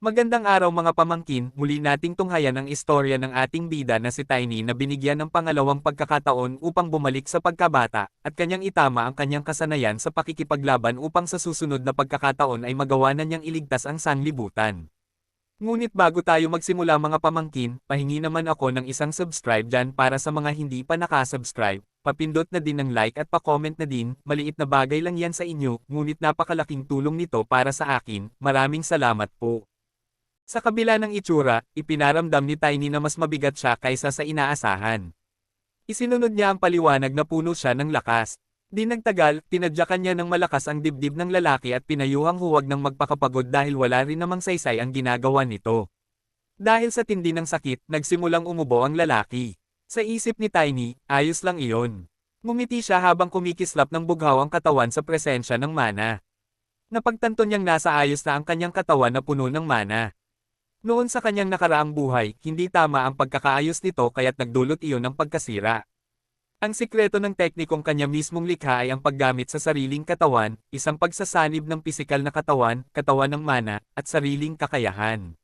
Magandang araw mga pamangkin, muli nating tunghayan ang istorya ng ating bida na si Tiny na binigyan ng pangalawang pagkakataon upang bumalik sa pagkabata, at kanyang itama ang kanyang kasanayan sa pakikipaglaban upang sa susunod na pagkakataon ay magawa na niyang iligtas ang sanlibutan. Ngunit bago tayo magsimula mga pamangkin, pahingi naman ako ng isang subscribe dyan para sa mga hindi pa nakasubscribe. Papindot na din ng like at pa-comment na din, maliit na bagay lang yan sa inyo, ngunit napakalaking tulong nito para sa akin, maraming salamat po. Sa kabila ng itsura, ipinaramdam ni Tiny na mas mabigat siya kaysa sa inaasahan. Isinunod niya ang paliwanag na puno siya ng lakas. Di nagtagal, tinadyakan niya ng malakas ang dibdib ng lalaki at pinayuhang huwag ng magpakapagod dahil wala rin namang saysay ang ginagawa nito. Dahil sa tindi ng sakit, nagsimulang umubo ang lalaki. Sa isip ni Tiny, ayos lang iyon. Ngumiti siya habang kumikislap ng bughaw ang katawan sa presensya ng mana. Napagtanto niyang nasa ayos na ang kanyang katawan na puno ng mana. Noon sa kanyang nakaraang buhay, hindi tama ang pagkakaayos nito kaya't nagdulot iyon ng pagkasira. Ang sikreto ng teknikong kanya mismong likha ay ang paggamit sa sariling katawan, isang pagsasanib ng pisikal na katawan, katawan ng mana, at sariling kakayahan.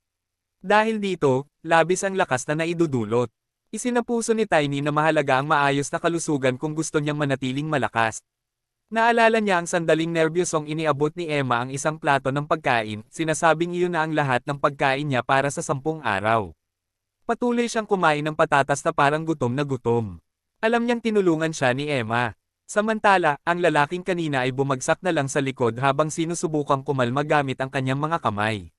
Dahil dito, labis ang lakas na naidudulot. Isinapuso ni Tiny na mahalaga ang maayos na kalusugan kung gusto niyang manatiling malakas. Naalala niya ang sandaling nerbyosong iniabot ni Emma ang isang plato ng pagkain, sinasabing iyon na ang lahat ng pagkain niya para sa 10 araw. Patuloy siyang kumain ng patatas na parang gutom na gutom. Alam niyang tinulungan siya ni Emma. Samantala, ang lalaking kanina ay bumagsak na lang sa likod habang sinusubukang kumalma gamit ang kanyang mga kamay.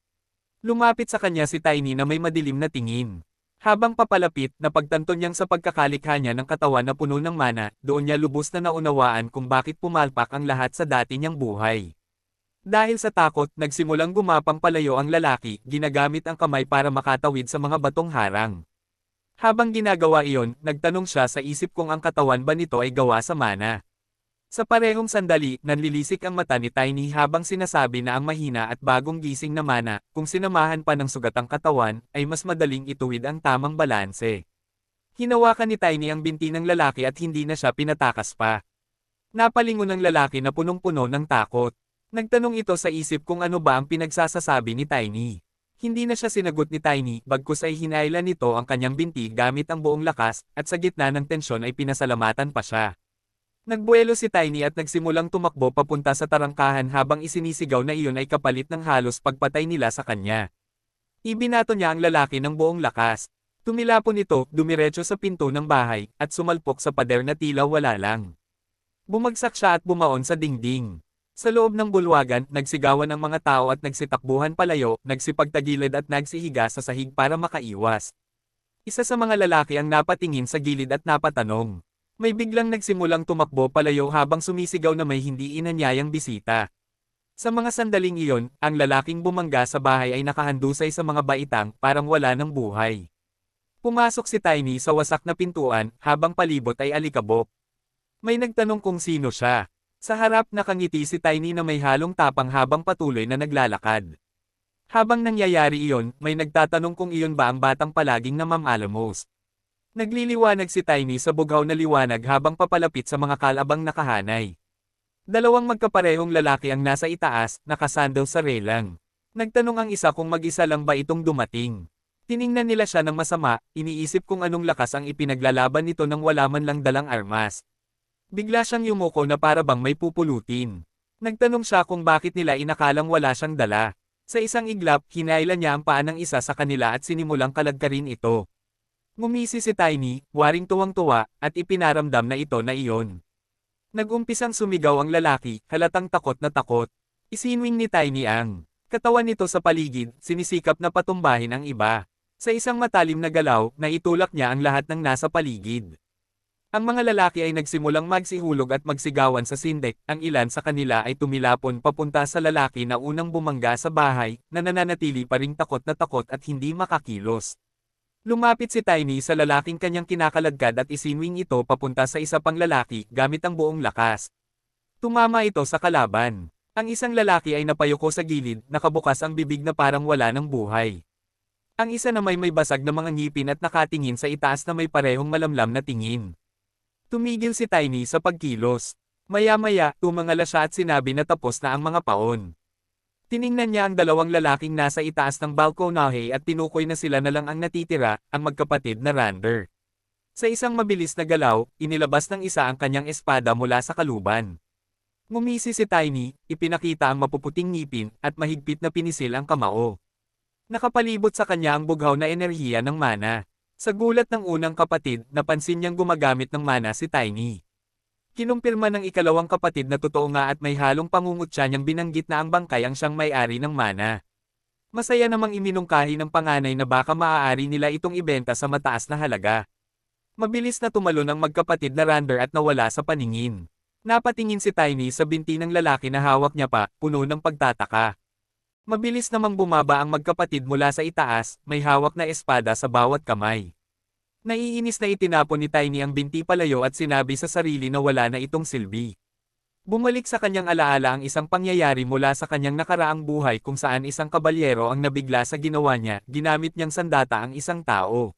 Lumapit sa kanya si Tiny na may madilim na tingin. Habang papalapit, napagtanto niyang sa pagkakalikha niya ng katawan na puno ng mana, doon niya lubos na naunawaan kung bakit pumalpak ang lahat sa dati niyang buhay. Dahil sa takot, nagsimulang gumapang palayo ang lalaki, ginagamit ang kamay para makatawid sa mga batong harang. Habang ginagawa iyon, nagtanong siya sa isip kung ang katawan ba nito ay gawa sa mana. Sa parehong sandali, nanlilisik ang mata ni Tiny habang sinasabi na ang mahina at bagong gising na mana, kung sinamahan pa ng sugatang katawan, ay mas madaling ituwid ang tamang balanse. Hinawakan ni Tiny ang binti ng lalaki at hindi na siya pinatakas pa. Napalingon ng lalaki na punong-puno ng takot. Nagtanong ito sa isip kung ano ba ang pinagsasasabi ni Tiny. Hindi na siya sinagot ni Tiny, bagkus ay hinailan nito ang kanyang binti gamit ang buong lakas, at sa gitna ng tensyon ay pinasalamatan pa siya. Nagbuelo si Tiny at nagsimulang tumakbo papunta sa tarangkahan habang isinisigaw na iyon ay kapalit ng halos pagpatay nila sa kanya. Ibinato niya ang lalaki ng buong lakas. Tumilapon ito, dumiretso sa pinto ng bahay, at sumalpok sa pader na tila wala lang. Bumagsak siya at bumaon sa dingding. Sa loob ng bulwagan, nagsigawan ang mga tao at nagsitakbuhan palayo, nagsipagtagilid at nagsihiga sa sahig para makaiwas. Isa sa mga lalaki ang napatingin sa gilid at napatanong. May biglang nagsimulang tumakbo palayo habang sumisigaw na may hindi inanyayang bisita. Sa mga sandaling iyon, ang lalaking bumangga sa bahay ay nakahandusay sa mga baitang, parang wala ng buhay. Pumasok si Tiny sa wasak na pintuan, habang palibot ay alikabok. May nagtanong kung sino siya. Sa harap nakangiti si Tiny na may halong tapang habang patuloy na naglalakad. Habang nangyayari iyon, may nagtatanong kung iyon ba ang batang palaging namamaalamos. Nagliliwanag si Tiny sa bughaw na liwanag habang papalapit sa mga kalabang nakahanay. Dalawang magkaparehong lalaki ang nasa itaas, nakasandal sa relang. Nagtanong ang isa kung mag-isa lang ba itong dumating. Tiningnan nila siya ng masama, iniisip kung anong lakas ang ipinaglalaban nito nang wala man lang dalang armas. Bigla siyang yumuko na para bang may pupulutin. Nagtanong siya kung bakit nila inakalang wala siyang dala. Sa isang iglap, hinailan niya ang paa ng isa sa kanila at sinimulang kalagkarin ito. Ngumisi si Tiny, waring tuwang-tuwa, at ipinaramdam na ito na iyon. Nag-umpisang sumigaw ang lalaki, halatang takot na takot. Isinwing ni Tiny ang katawan nito sa paligid, sinisikap na patumbahin ang iba. Sa isang matalim na galaw, naitulak niya ang lahat ng nasa paligid. Ang mga lalaki ay nagsimulang magsihulog at magsigawan sa sindek, ang ilan sa kanila ay tumilapon papunta sa lalaki na unang bumangga sa bahay, na nananatili pa ring takot na takot at hindi makakilos. Lumapit si Tiny sa lalaking kanyang kinakaladkad at isinwing ito papunta sa isa pang lalaki gamit ang buong lakas. Tumama ito sa kalaban. Ang isang lalaki ay napayuko sa gilid, nakabukas ang bibig na parang wala ng buhay. Ang isa na may basag na mga ngipin at nakatingin sa itaas na may parehong malamlam na tingin. Tumigil si Tiny sa pagkilos. Maya-maya, tumangala siya at sinabi na tapos na ang mga paon. Tiningnan niya ang dalawang lalaking nasa itaas ng balkonahe at tinukoy na sila na lang ang natitira, ang magkapatid na Rander. Sa isang mabilis na galaw, inilabas ng isa ang kanyang espada mula sa kaluban. Ngumisi si Tiny, ipinakita ang mapuputing ngipin, at mahigpit na pinisil ang kamao. Nakapalibot sa kanya ang bughaw na enerhiya ng mana. Sa gulat ng unang kapatid, napansin niyang gumagamit ng mana si Tiny. Kinumpirma ng ikalawang kapatid na totoo nga at may halong pangungutya niyang binanggit na ang bangkay ang siyang may-ari ng mana. Masaya namang iminungkahi ng panganay na baka maaari nila itong ibenta sa mataas na halaga. Mabilis na tumalon ang magkapatid na Rander at nawala sa paningin. Napatingin si Tiny sa binti ng lalaki na hawak niya pa, puno ng pagtataka. Mabilis namang bumaba ang magkapatid mula sa itaas, may hawak na espada sa bawat kamay. Naiinis na itinapon ni Tiny ang binti palayo at sinabi sa sarili na wala na itong silbi. Bumalik sa kanyang alaala ang isang pangyayari mula sa kanyang nakaraang buhay kung saan isang kabalyero ang nabigla sa ginawa niya, ginamit niyang sandata ang isang tao.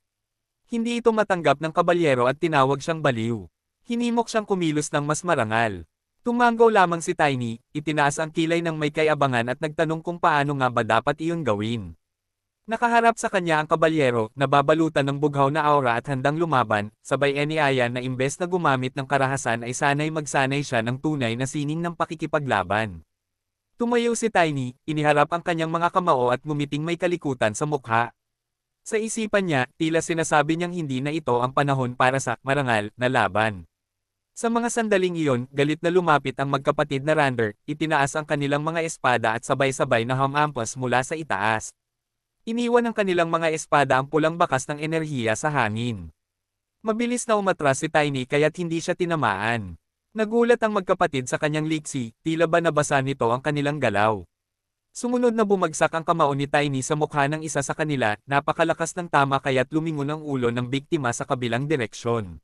Hindi ito matanggap ng kabalyero at tinawag siyang baliw. Hinimok siyang kumilos ng mas marangal. Tumanggaw lamang si Tiny, itinaas ang kilay ng may kayabangan at nagtanong kung paano nga ba dapat iyon gawin. Nakaharap sa kanya ang kabalyero, nababalutan ng bughaw na aura at handang lumaban, sabay iniaya na imbes na gumamit ng karahasan ay sanay magsanay siya ng tunay na sining ng pakikipaglaban. Tumayo si Tiny, iniharap ang kanyang mga kamao at ngumiting may kalikutan sa mukha. Sa isipan niya, tila sinasabi niyang hindi na ito ang panahon para sa marangal na laban. Sa mga sandaling iyon, galit na lumapit ang magkapatid na Rander, itinaas ang kanilang mga espada at sabay-sabay na hamampas mula sa itaas. Iniwan ng kanilang mga espada ang pulang bakas ng enerhiya sa hangin. Mabilis na umatras si Tiny kaya't hindi siya tinamaan. Nagulat ang magkapatid sa kanyang liksi, tila ba nabasa nito ang kanilang galaw. Sumunod na bumagsak ang kamao ni Tiny sa mukha ng isa sa kanila, napakalakas ng tama kaya't lumingon ang ulo ng biktima sa kabilang direksyon.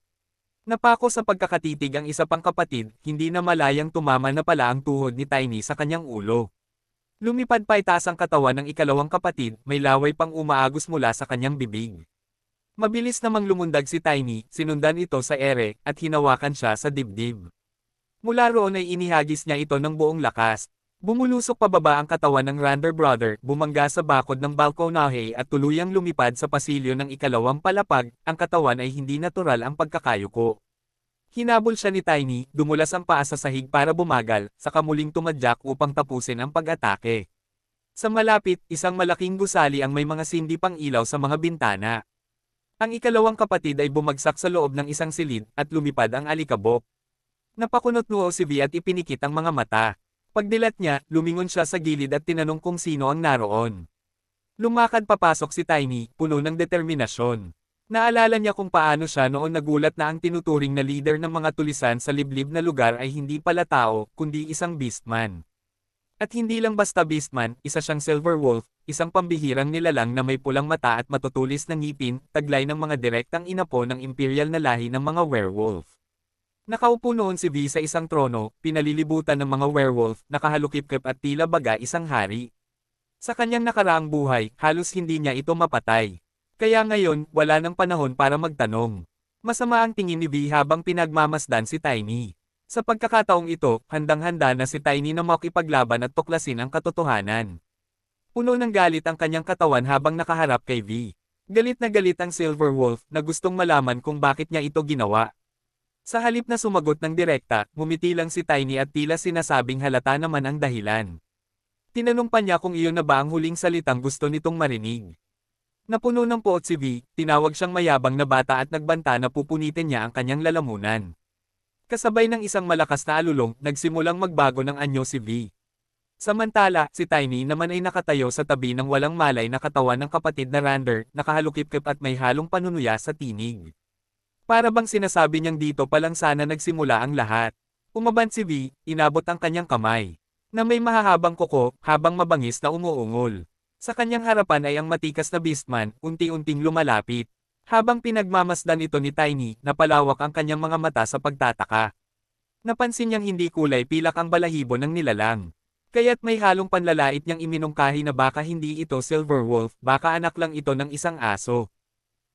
Napako sa pagkakatitig ang isa pang kapatid, hindi na malayang tumama na pala ang tuhod ni Tiny sa kanyang ulo. Lumipad pa itaas ang katawan ng ikalawang kapatid, may laway pang umaagos mula sa kanyang bibig. Mabilis namang lumundag si Tiny, sinundan ito sa ere, at hinawakan siya sa dibdib. Mula roon ay inihagis niya ito ng buong lakas. Bumulusok pababa ang katawan ng Rander brother, bumangga sa bakod ng balkonahe at tuluyang lumipad sa pasilyo ng ikalawang palapag, ang katawan ay hindi natural ang pagkakayuko. Hinabol siya ni Tiny, dumulas ang paa sa sahig para bumagal, saka muling tumadyak upang tapusin ang pag-atake. Sa malapit, isang malaking gusali ang may mga sindi pang ilaw sa mga bintana. Ang ikalawang kapatid ay bumagsak sa loob ng isang silid, at lumipad ang alikabok. Napakunot-nuo si V at ipinikit ang mga mata. Pagdilat niya, lumingon siya sa gilid at tinanong kung sino ang naroon. Lumakad papasok si Tiny, puno ng determinasyon. Naalala niya kung paano siya noon nagulat na ang tinuturing na leader ng mga tulisan sa liblib na lugar ay hindi pala tao, kundi isang beastman. At hindi lang basta beastman, isa siyang silver wolf, isang pambihirang nilalang na may pulang mata at matutulis na ngipin, taglay ng mga direktang inapo ng imperial na lahi ng mga werewolf. Nakaupo noon si V sa isang trono, pinalilibutan ng mga werewolf, nakahalukip-kip at tila baga isang hari. Sa kanyang nakaraang buhay, halos hindi niya ito mapatay. Kaya ngayon, wala nang panahon para magtanong. Masama ang tingin ni V habang pinagmamasdan si Tiny. Sa pagkakataong ito, handang-handa na si Tiny na makipaglaban at tuklasin ang katotohanan. Puno ng galit ang kanyang katawan habang nakaharap kay V. Galit na galit ang Silver Wolf na gustong malaman kung bakit niya ito ginawa. Sa halip na sumagot ng direkta, ngumiti lang si Tiny at tila sinasabing halata naman ang dahilan. Tinanong pa niya kung iyon na ba ang huling salitang gusto nitong marinig. Napuno ng poot si V, tinawag siyang mayabang na bata at nagbanta na pupunitin niya ang kanyang lalamunan. Kasabay ng isang malakas na alulong, nagsimulang magbago ng anyo si V. Samantala, si Tiny naman ay nakatayo sa tabi ng walang malay na katawan ng kapatid na Rander, nakahalukip-kip at may halong panunuya sa tinig. Para bang sinasabi niyang dito pa lang sana nagsimula ang lahat. Umaban si V, inabot ang kanyang kamay, na may mahahabang kuko, habang mabangis na umuungol. Sa kanyang harapan ay ang matikas na beastman, unti-unting lumalapit. Habang pinagmamasdan ito ni Tiny, napalawak ang kanyang mga mata sa pagtataka. Napansin niyang hindi kulay pilak ang balahibo ng nilalang. Kaya't may halong panlalait niyang iminungkahi na baka hindi ito silver wolf, baka anak lang ito ng isang aso.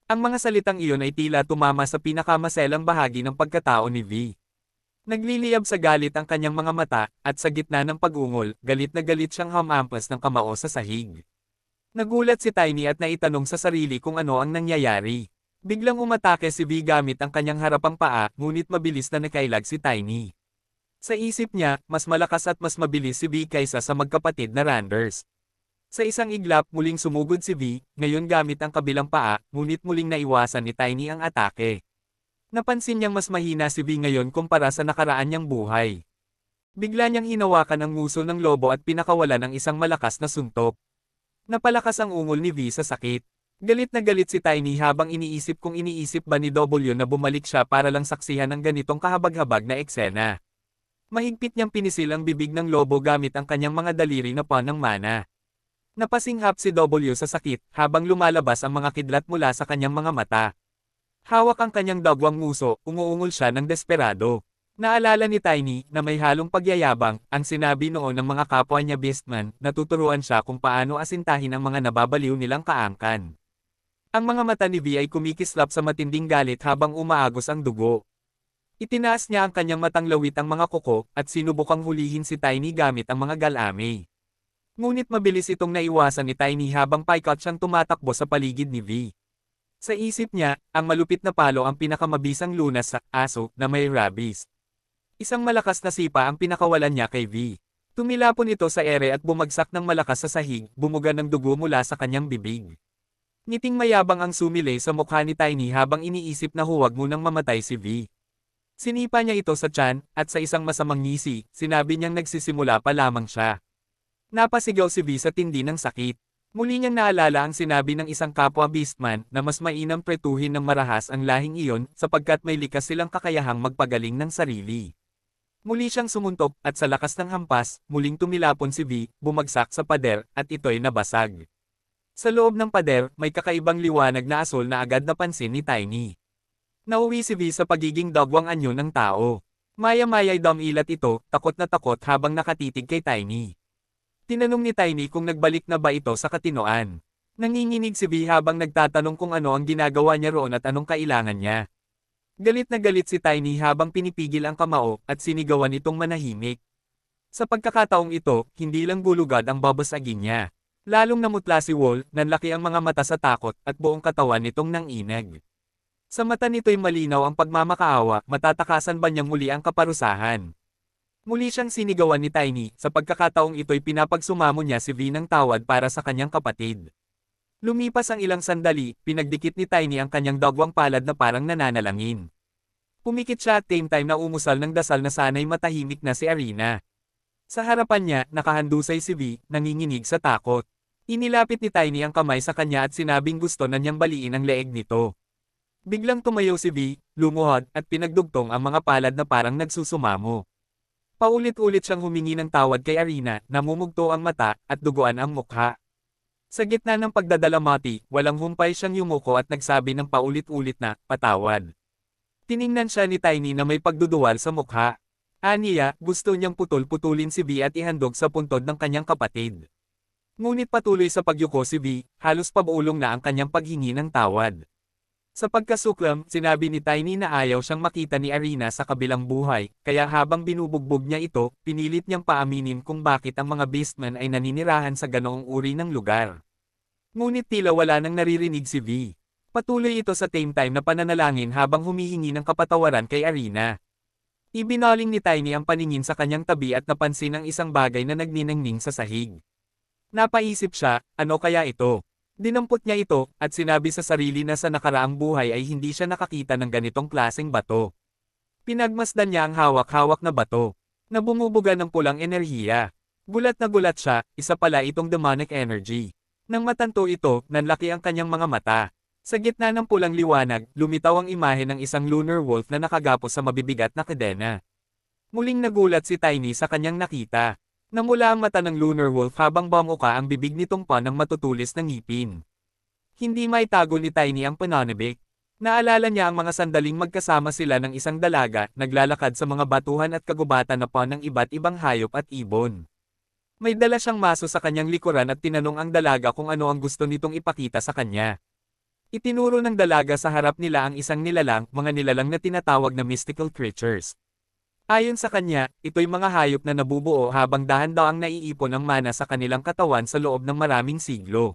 Ang mga salitang iyon ay tila tumama sa pinakamaselang bahagi ng pagkatao ni V. Nagliliyab sa galit ang kanyang mga mata, at sa gitna ng pag-ungol, galit na galit siyang hamampas ng kamao sa sahig. Nagulat si Tiny at naitanong sa sarili kung ano ang nangyayari. Biglang umatake si V gamit ang kanyang harapang paa, ngunit mabilis na nakailag si Tiny. Sa isip niya, mas malakas at mas mabilis si V kaysa sa magkapatid na Randers. Sa isang iglap, muling sumugod si V, ngayon gamit ang kabilang paa, ngunit muling naiwasan ni Tiny ang atake. Napansin niyang mas mahina si V ngayon kumpara sa nakaraan niyang buhay. Bigla niyang hinawakan ang nguso ng lobo at pinakawalan ang isang malakas na suntok. Napalakas ang ungol ni V sa sakit. Galit na galit si Tiny habang iniisip kung iniisip ba ni W na bumalik siya para lang saksihan ng ganitong kahabag-habag na eksena. Mahigpit niyang pinisil ang bibig ng lobo gamit ang kanyang mga daliri na panang mana. Napasinghap si W sa sakit habang lumalabas ang mga kidlat mula sa kanyang mga mata. Hawak ang kanyang dagwang nguso, umuungol siya ng desperado. Naalala ni Tiny na may halong pagyayabang ang sinabi noon ng mga kapwa niya Beastman na tuturuan siya kung paano asintahin ang mga nababaliw nilang kaangkan. Ang mga mata ni V ay kumikislap sa matinding galit habang umaagos ang dugo. Itinaas niya ang kanyang matang lawit ang mga kuko at sinubukang hulihin si Tiny gamit ang mga galame. Ngunit mabilis itong naiwasan ni Tiny habang paikot siyang tumatakbo sa paligid ni V. Sa isip niya, ang malupit na palo ang pinakamabisang lunas sa aso na may rabies. Isang malakas na sipa ang pinakawalan niya kay V. Tumilapon ito sa ere at bumagsak ng malakas sa sahig, bumuga ng dugo mula sa kanyang bibig. Ngiting mayabang ang sumilay sa mukha ni Tiny habang iniisip na huwag munang mamatay si V. Sinipa niya ito sa tiyan, at sa isang masamang ngisi, sinabi niyang nagsisimula pa lamang siya. Napasigaw si V sa tindi ng sakit. Muli niyang naalala ang sinabi ng isang kapwa Beastman na mas mainam pretuhin ng marahas ang lahing iyon sapagkat may likas silang kakayahang magpagaling ng sarili. Muli siyang sumuntok at sa lakas ng hampas, muling tumilapon si V, bumagsak sa pader at ito'y nabasag. Sa loob ng pader, may kakaibang liwanag na asol na agad napansin ni Tiny. Nauwi si V sa pagiging dagwang anyo ng tao. Maya-maya'y dumilat ito, takot na takot habang nakatitig kay Tiny. Tinanong ni Tiny kung nagbalik na ba ito sa katinoan. Nanginginig si V habang nagtatanong kung ano ang ginagawa niya roon at anong kailangan niya. Galit na galit si Tiny habang pinipigil ang kamao at sinigawan itong manahimik. Sa pagkakataong ito, hindi lang gulugad ang babasagin niya. Lalong namutla si Wall, nanlaki ang mga mata sa takot at buong katawan nitong nanginag. Sa mata nito'y malinaw ang pagmamakaawa, matatakasan ba niyang muli ang kaparusahan? Muli siyang sinigawan ni Tiny, sa pagkakataong ito'y pinapagsumamo niya si V ng tawad para sa kanyang kapatid. Lumipas ang ilang sandali, pinagdikit ni Tiny ang kanyang dagwang palad na parang nananalangin. Pumikit siya at same time na umusal ng dasal na sana'y matahimik na si Arena. Sa harapan niya, nakahandusay si V, nanginginig sa takot. Inilapit ni Tiny ang kamay sa kanya at sinabing gusto na niyang baliin ang leeg nito. Biglang tumayo si V, lumuhod, at pinagdugtong ang mga palad na parang nagsusumamo. Paulit-ulit siyang humingi ng tawad kay Arena, namumugto ang mata, at duguan ang mukha. Sa gitna ng pagdadalamati, walang humpay siyang yumuko at nagsabi ng paulit-ulit na, patawad. Tiningnan siya ni Tiny na may pagduduwal sa mukha. Aniya, gusto niyang putol-putulin si V at ihandog sa puntod ng kanyang kapatid. Ngunit patuloy sa pagyuko si V, halos pabuulong na ang kanyang paghingi ng tawad. Sa pagkasuklam, sinabi ni Tiny na ayaw siyang makita ni Arena sa kabilang buhay, kaya habang binubugbog niya ito, pinilit niyang paaminin kung bakit ang mga Beastmen ay naninirahan sa ganoong uri ng lugar. Ngunit tila wala nang naririnig si V. Patuloy ito sa same time na pananalangin habang humihingi ng kapatawaran kay Arena. Ibinaling ni Tiny ang paningin sa kanyang tabi at napansin ang isang bagay na nagniningning sa sahig. Napaisip siya, ano kaya ito? Dinampot niya ito, at sinabi sa sarili na sa nakaraang buhay ay hindi siya nakakita ng ganitong klaseng bato. Pinagmasdan niya ang hawak-hawak na bato, na bumubuga ng pulang enerhiya. Gulat na gulat siya, isa pala itong demonic energy. Nang matanto ito, nanlaki ang kanyang mga mata. Sa gitna ng pulang liwanag, lumitaw ang imahe ng isang lunar wolf na nakagapos sa mabibigat na kadena. Muling nagulat si Tiny sa kanyang nakita. Namula ang mata ng lunar wolf habang bamuka ang bibig nitong ng matutulis ng ngipin. Hindi maitago ni Tiny ang pananabik. Naalala niya ang mga sandaling magkasama sila ng isang dalaga, naglalakad sa mga batuhan at kagubatan na ng iba't ibang hayop at ibon. May dala siyang maso sa kanyang likuran at tinanong ang dalaga kung ano ang gusto nitong ipakita sa kanya. Itinuro ng dalaga sa harap nila ang isang nilalang, mga nilalang na tinatawag na mystical creatures. Ayon sa kanya, ito'y mga hayop na nabubuo habang dahan-daang naiipon ang mana sa kanilang katawan sa loob ng maraming siglo.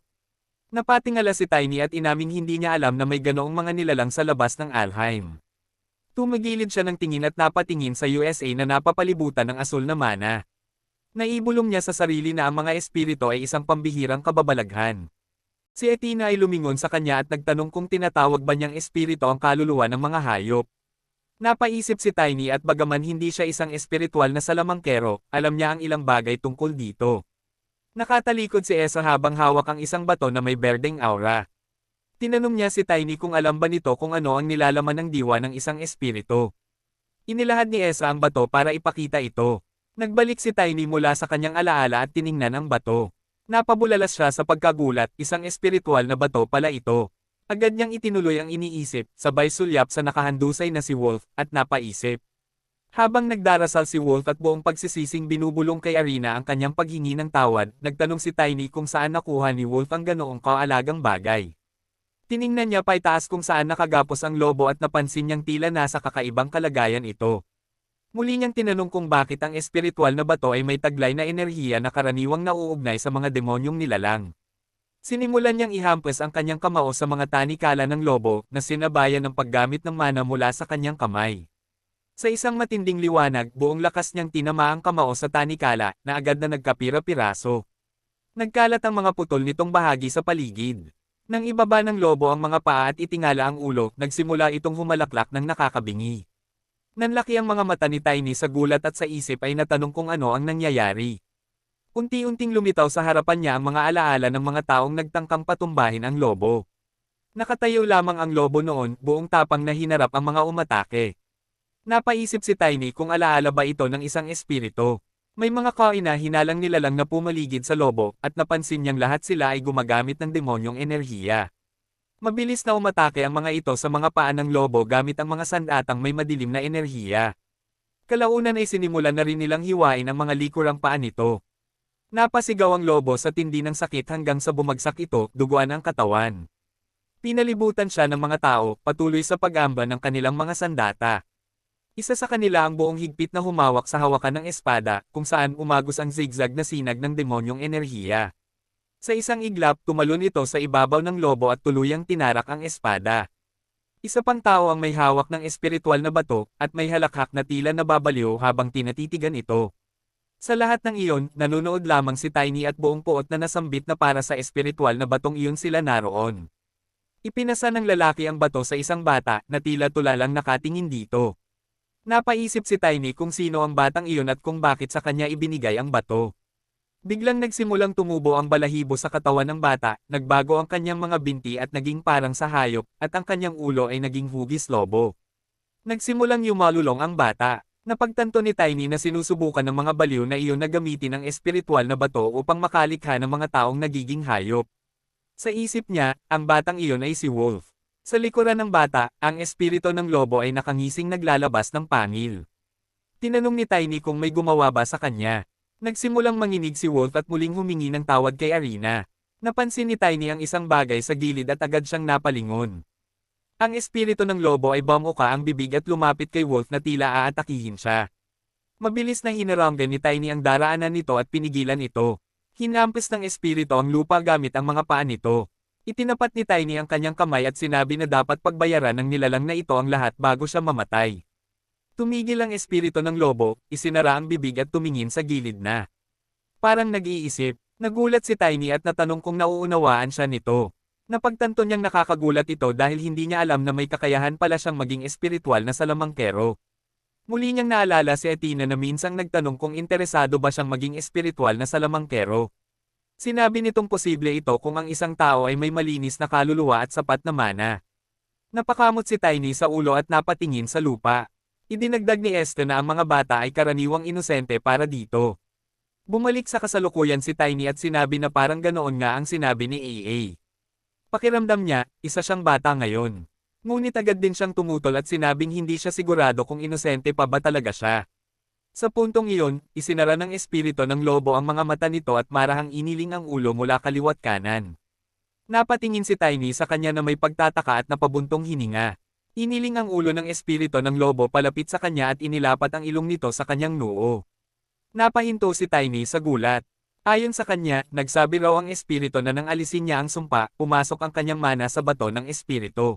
Napatingala si Tiny at inaming hindi niya alam na may ganoong mga nilalang sa labas ng Alheim. Tumigilid siya ng tingin at napatingin sa USA na napapalibutan ng asul na mana. Naibulong niya sa sarili na ang mga espiritu ay isang pambihirang kababalaghan. Si Etina ay lumingon sa kanya at nagtanong kung tinatawag ba niyang espiritu ang kaluluwa ng mga hayop. Napaisip si Tiny at bagaman hindi siya isang espiritual na salamangkero, alam niya ang ilang bagay tungkol dito. Nakatalikod si Esa habang hawak ang isang bato na may berdeng aura. Tinanong niya si Tiny kung alam ba nito kung ano ang nilalaman ng diwa ng isang espiritu. Inilahad ni Esa ang bato para ipakita ito. Nagbalik si Tiny mula sa kanyang alaala at tiningnan ang bato. Napabulalas siya sa pagkagulat, isang espiritual na bato pala ito. Agad niyang itinuloy ang iniisip, sabay sulyap sa nakahandusay na si Wolf, at napaisip. Habang nagdarasal si Wolf at buong pagsisising binubulong kay Arena ang kanyang paghingi ng tawad, nagtanong si Tiny kung saan nakuha ni Wolf ang ganoong kaalagang bagay. Tiningnan niya paitaas kung saan nakagapos ang lobo at napansin niyang tila nasa kakaibang kalagayan ito. Muli niyang tinanong kung bakit ang espiritual na bato ay may taglay na enerhiya na karaniwang nauugnay sa mga demonyong nilalang. Sinimulan niyang ihampas ang kanyang kamao sa mga tanikala ng lobo na sinabayan ng paggamit ng mana mula sa kanyang kamay. Sa isang matinding liwanag, buong lakas niyang tinama ang kamao sa tanikala na agad na nagkapira-piraso. Nagkalat ang mga putol nitong bahagi sa paligid. Nang ibaba ng lobo ang mga paa at itingala ang ulo, nagsimula itong humalaklak ng nakakabingi. Nanlaki ang mga mata ni Tiny sa gulat at sa isip ay natanong kung ano ang nangyayari. Unti-unting lumitaw sa harapan niya ang mga alaala ng mga taong nagtangkang patumbahin ang lobo. Nakatayo lamang ang lobo noon, buong tapang na hinarap ang mga umatake. Napaisip si Tiny kung alaala ba ito ng isang espiritu. May mga kaina hinalang nilalang na pumaligid sa lobo, at napansin niyang lahat sila ay gumagamit ng demonyong enerhiya. Mabilis na umatake ang mga ito sa mga paa ng lobo gamit ang mga sandatang may madilim na enerhiya. Kalaunan ay sinimulan na rin nilang hiwain ang mga likurang paa nito. Napasigaw ang lobo sa tindi ng sakit hanggang sa bumagsak ito, duguan ang katawan. Pinalibutan siya ng mga tao, patuloy sa pag-amba ng kanilang mga sandata. Isa sa kanila ang buong higpit na humawak sa hawakan ng espada, kung saan umagos ang zigzag na sinag ng demonyong enerhiya. Sa isang iglap, tumalon ito sa ibabaw ng lobo at tuluyang tinarak ang espada. Isa pang tao ang may hawak ng espiritual na bato, at may halakhak na tila nababaliw habang tinatitigan ito. Sa lahat ng iyon, nanonood lamang si Tiny at buong puot na nasambit na para sa espiritual na batong iyon sila naroon. Ipinasa ng lalaki ang bato sa isang bata, na tila tulalang nakatingin dito. Napaisip si Tiny kung sino ang batang iyon at kung bakit sa kanya ibinigay ang bato. Biglang nagsimulang tumubo ang balahibo sa katawan ng bata, nagbago ang kanyang mga binti at naging parang sa hayop, at ang kanyang ulo ay naging hugis lobo. Nagsimulang yumalulong ang bata. Napagtanto ni Tiny na sinusubukan ng mga baliw na iyon na gamitin ang espiritual na bato upang makalikha ng mga taong nagiging hayop. Sa isip niya, ang batang iyon ay si Wolf. Sa likuran ng bata, ang espiritu ng lobo ay nakangising naglalabas ng pangil. Tinanong ni Tiny kung may gumawa ba sa kanya. Nagsimulang manginig si Wolf at muling humingi ng tawad kay Arena. Napansin ni Tiny ang isang bagay sa gilid at agad siyang napalingon. Ang espiritu ng lobo ay bumuka ang bibig at lumapit kay Wolf na tila aatakihin siya. Mabilis na hinaranggan ni Tiny ang daraanan nito at pinigilan ito. Hinampis ng espiritu ang lupa gamit ang mga paa nito. Itinapat ni Tiny ang kanyang kamay at sinabi na dapat pagbayaran ng nilalang na ito ang lahat bago siya mamatay. Tumigil ang espiritu ng lobo, isinara ang bibig at tumingin sa gilid na. Parang nag-iisip, nagulat si Tiny at natanong kung nauunawaan siya nito. Napagtanto niyang nakakagulat ito dahil hindi niya alam na may kakayahan pala siyang maging espiritual na salamangkero. Muli niyang naalala si Etina na minsang nagtanong kung interesado ba siyang maging espiritual na salamangkero. Sinabi nitong posible ito kung ang isang tao ay may malinis na kaluluwa at sapat na mana. Napakamot si Tiny sa ulo at napatingin sa lupa. Idinagdag ni Este na ang mga bata ay karaniwang inosente para dito. Bumalik sa kasalukuyan si Tiny at sinabi na parang ganoon nga ang sinabi ni AA. Pakiramdam niya, isa siyang bata ngayon. Ngunit agad din siyang tumutol at sinabing hindi siya sigurado kung inosente pa ba talaga siya. Sa puntong iyon, isinara ng espiritu ng lobo ang mga mata nito at marahang iniling ang ulo mula kaliwat kanan. Napatingin si Tiny sa kanya na may pagtataka at napabuntong hininga. Iniling ang ulo ng espiritu ng lobo palapit sa kanya at inilapat ang ilong nito sa kanyang noo. Napahinto si Tiny sa gulat. Ayon sa kanya, nagsabi raw ang espiritu na nang alisin niya ang sumpa, pumasok ang kanyang mana sa bato ng espiritu.